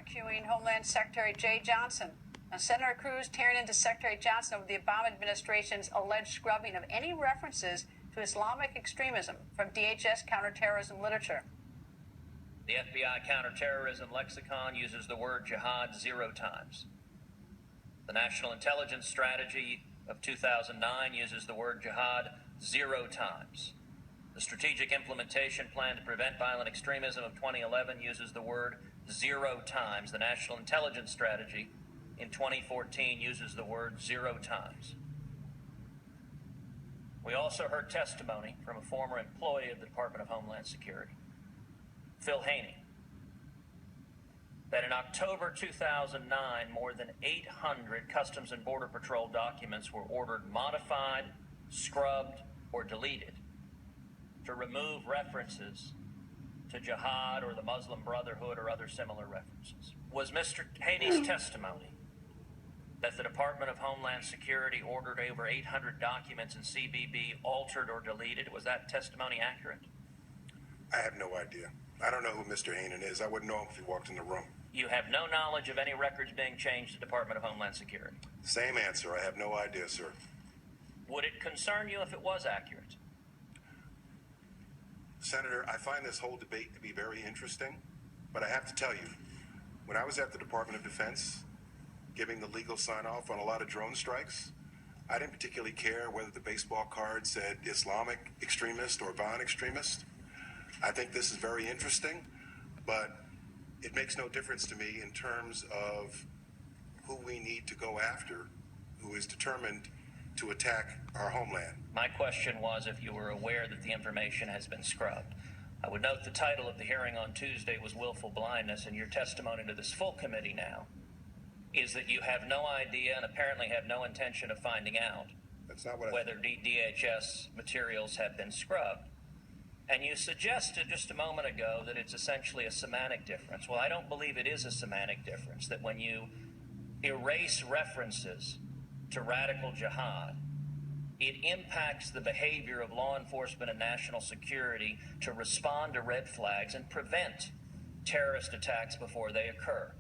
barbecuing Homeland Secretary Jay Johnson. Now, Senator Cruz tearing into Secretary Johnson over the Obama administration's alleged scrubbing of any references to Islamic extremism from DHS counterterrorism literature. The FBI counterterrorism lexicon uses the word jihad 0 times. The National Intelligence Strategy of 2009 uses the word jihad 0 times. The Strategic Implementation Plan to Prevent Violent Extremism of 2011 uses the word 0 times. The National Intelligence Strategy in 2014 uses the word 0 times. We also heard testimony from a former employee of the Department of Homeland Security, Phil Haney, that in October 2009, more than 800 Customs and Border Patrol documents were ordered modified, scrubbed, or deleted to remove references to jihad or the Muslim Brotherhood or other similar references. Was Mr. Haney's testimony that the Department of Homeland Security ordered over 800 documents in CBB altered or deleted, was that testimony accurate? I have no idea. I don't know who Mr. Heenan is. I wouldn't know him if he walked in the room. You have no knowledge of any records being changed to the Department of Homeland Security? Same answer. I have no idea, sir. Would it concern you if it was accurate? Senator, I find this whole debate to be very interesting, but I have to tell you, when I was at the Department of Defense, giving the legal sign-off on a lot of drone strikes, I didn't particularly care whether the baseball card said Islamic extremist or violent extremist. I think this is very interesting, but it makes no difference to me in terms of who we need to go after, who is determined to attack our homeland. My question was if you were aware that the information has been scrubbed. I would note the title of the hearing on Tuesday was Willful Blindness, and your testimony to this full committee now is that you have no idea and apparently have no intention of finding out That's not what whether DHS materials have been scrubbed. And you suggested just a moment ago that it's essentially a semantic difference. Well, I don't believe it is a semantic difference, that when you erase references to radical jihad, it impacts the behavior of law enforcement and national security to respond to red flags and prevent terrorist attacks before they occur.